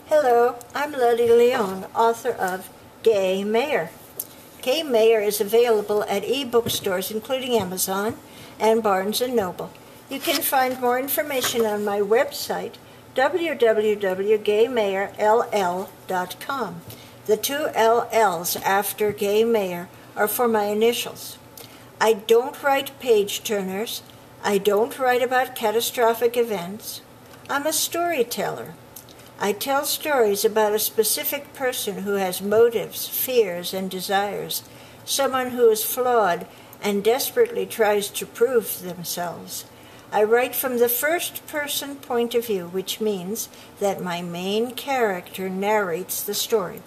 Hello, I'm Letty Leon, author of Gay Mayor. Gay Mayor is available at e-bookstores including Amazon and Barnes & Noble. You can find more information on my website, www.gaymayorll.com. The two LLs after Gay Mayor are for my initials. I don't write page turners. I don't write about catastrophic events. I'm a storyteller. I tell stories about a specific person who has motives, fears, and desires, someone who is flawed and desperately tries to prove themselves. I write from the first-person point of view, which means that my main character narrates the story.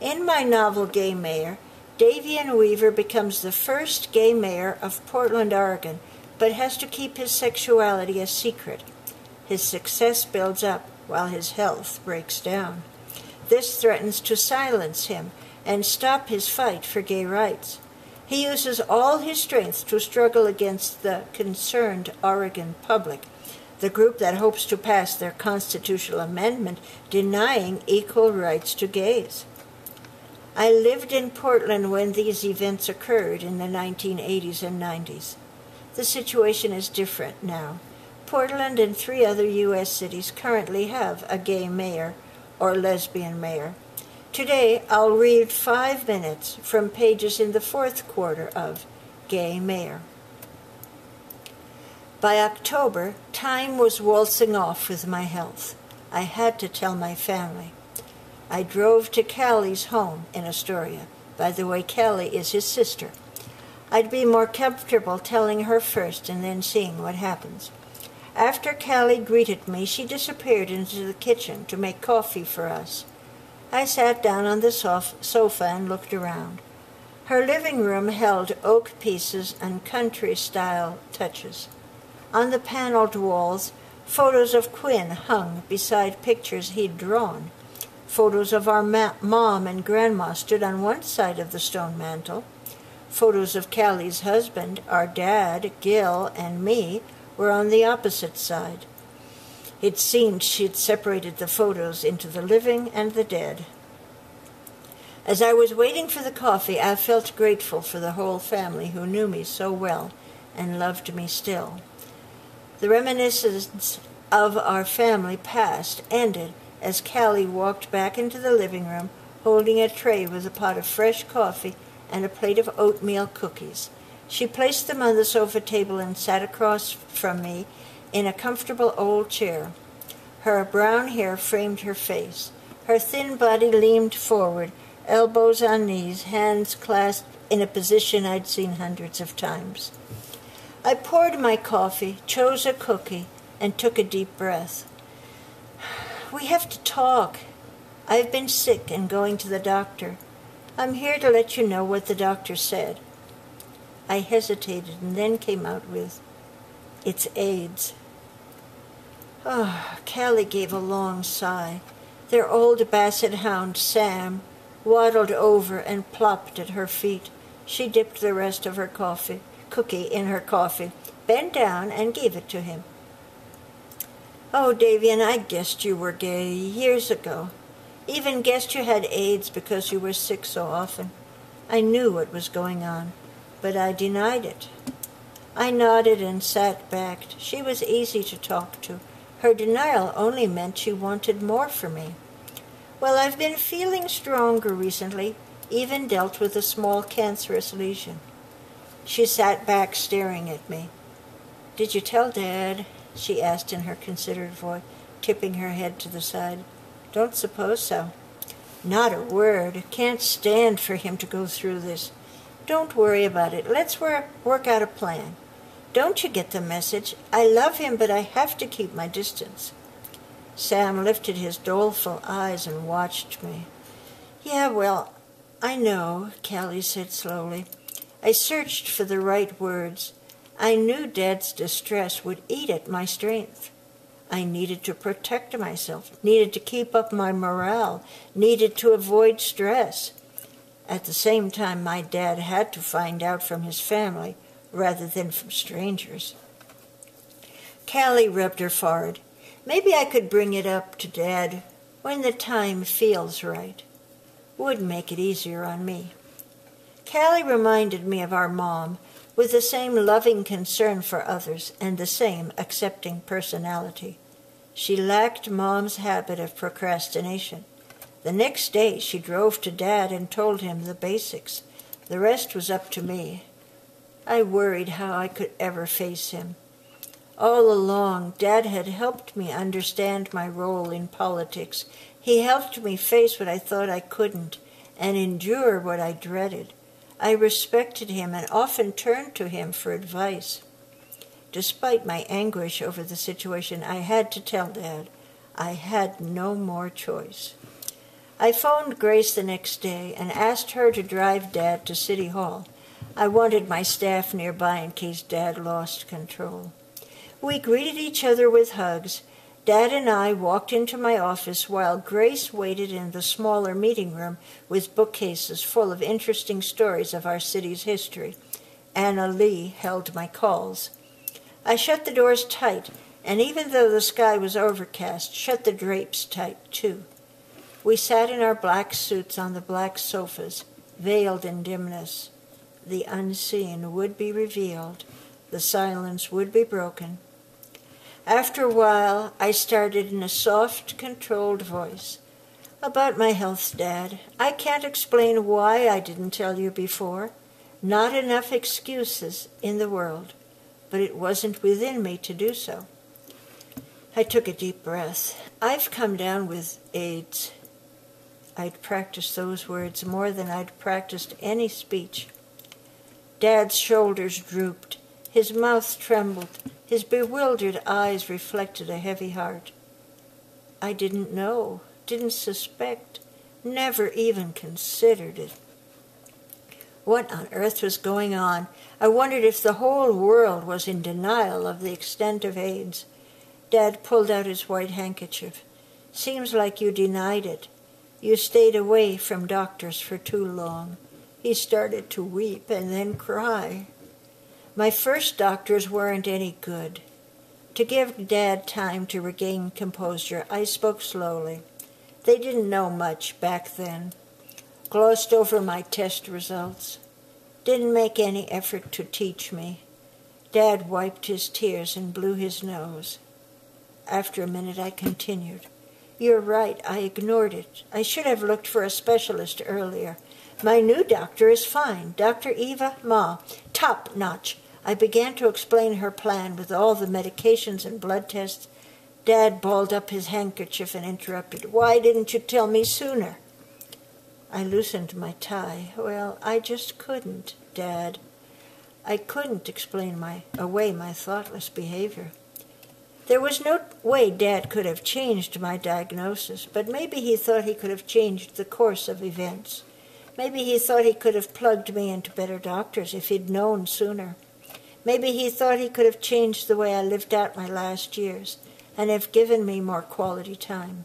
In my novel Gay Mayor, Davian Weaver becomes the first gay mayor of Portland, Oregon, but has to keep his sexuality a secret. His success builds up while his health breaks down. This threatens to silence him and stop his fight for gay rights. He uses all his strength to struggle against the Concerned Oregon Public, the group that hopes to pass their constitutional amendment denying equal rights to gays. I lived in Portland when these events occurred in the 1980s and 90s. The situation is different now. Portland and 3 other U.S. cities currently have a gay mayor or lesbian mayor. Today, I'll read 5 minutes from pages in the 4th quarter of Gay Mayor. By October, time was waltzing off with my health. I had to tell my family. I drove to Callie's home in Astoria. By the way, Callie is his sister. I'd be more comfortable telling her first and then seeing what happens. After Callie greeted me, she disappeared into the kitchen to make coffee for us. I sat down on the sofa and looked around. Her living room held oak pieces and country-style touches. On the paneled walls, photos of Quinn hung beside pictures he'd drawn. Photos of our mom and grandma stood on one side of the stone mantel. Photos of Callie's husband, our dad, Gil, and me were on the opposite side. It seemed she'd separated the photos into the living and the dead. As I was waiting for the coffee, I felt grateful for the whole family who knew me so well and loved me still. The reminiscence of our family past ended as Callie walked back into the living room holding a tray with a pot of fresh coffee and a plate of oatmeal cookies. She placed them on the sofa table and sat across from me in a comfortable old chair. Her brown hair framed her face. Her thin body leaned forward, elbows on knees, hands clasped in a position I'd seen hundreds of times. I poured my coffee, chose a cookie, and took a deep breath. We have to talk. I've been sick and going to the doctor. I'm here to let you know what the doctor said. I hesitated and then came out with, "It's AIDS." Oh, Callie gave a long sigh. Their old basset hound, Sam, waddled over and plopped at her feet. She dipped the rest of her cookie in her coffee, bent down, and gave it to him. "Oh, Davian, I guessed you were gay years ago. Even guessed you had AIDS because you were sick so often. I knew what was going on, but I denied it." I nodded and sat back. She was easy to talk to. Her denial only meant she wanted more from me. "Well, I've been feeling stronger recently, even dealt with a small cancerous lesion." She sat back staring at me. "Did you tell Dad?" she asked in her considered voice, tipping her head to the side. "Don't suppose so." "Not a word. Can't stand for him to go through this. Don't worry about it. Let's work out a plan. Don't you get the message? I love him, but I have to keep my distance." Sam lifted his doleful eyes and watched me. "Yeah, well, I know," Callie said slowly. I searched for the right words. I knew Dad's distress would eat at my strength. I needed to protect myself, needed to keep up my morale, needed to avoid stress. At the same time, my dad had to find out from his family rather than from strangers. Callie rubbed her forehead. "Maybe I could bring it up to Dad when the time feels right, would make it easier on me. Callie reminded me of our mom, with the same loving concern for others and the same accepting personality. She lacked Mom's habit of procrastination. The next day she drove to Dad and told him the basics. The rest was up to me. I worried how I could ever face him. All along, Dad had helped me understand my role in politics. He helped me face what I thought I couldn't and endure what I dreaded. I respected him and often turned to him for advice. Despite my anguish over the situation, I had to tell Dad I had no more choice. I phoned Grace the next day and asked her to drive Dad to City Hall. I wanted my staff nearby in case Dad lost control. We greeted each other with hugs. Dad and I walked into my office while Grace waited in the smaller meeting room with bookcases full of interesting stories of our city's history. Anna Lee held my calls. I shut the doors tight, and even though the sky was overcast, shut the drapes tight, too. We sat in our black suits on the black sofas, veiled in dimness. The unseen would be revealed. The silence would be broken. After a while, I started in a soft, controlled voice. About my health, Dad. I can't explain why I didn't tell you before. Not enough excuses in the world, but it wasn't within me to do so. I took a deep breath. I've come down with AIDS. I'd practiced those words more than I'd practiced any speech. Dad's shoulders drooped. His mouth trembled. His bewildered eyes reflected a heavy heart. I didn't know, didn't suspect, never even considered it. What on earth was going on? I wondered if the whole world was in denial of the extent of AIDS. Dad pulled out his white handkerchief. Seems like you denied it. You stayed away from doctors for too long. He started to weep and then cry. My first doctors weren't any good. To give Dad time to regain composure, I spoke slowly. They didn't know much back then. Glossed over my test results. Didn't make any effort to teach me. Dad wiped his tears and blew his nose. After a minute, I continued. You're right, I ignored it. I should have looked for a specialist earlier. My new doctor is fine, Dr. Eva Ma, top notch. I began to explain her plan with all the medications and blood tests. Dad balled up his handkerchief and interrupted. Why didn't you tell me sooner? I loosened my tie. Well, I just couldn't, Dad. I couldn't explain away my thoughtless behavior. There was no way Dad could have changed my diagnosis, but maybe he thought he could have changed the course of events. Maybe he thought he could have plugged me into better doctors if he'd known sooner. Maybe he thought he could have changed the way I lived out my last years and have given me more quality time.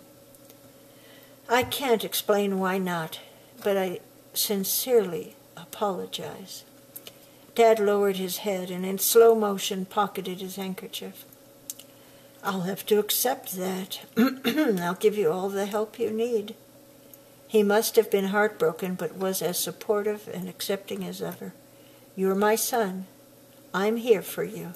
I can't explain why not, but I sincerely apologize. Dad lowered his head and in slow motion pocketed his handkerchief. I'll have to accept that. I'll give you all the help you need. He must have been heartbroken, but was as supportive and accepting as ever. You're my son. I'm here for you.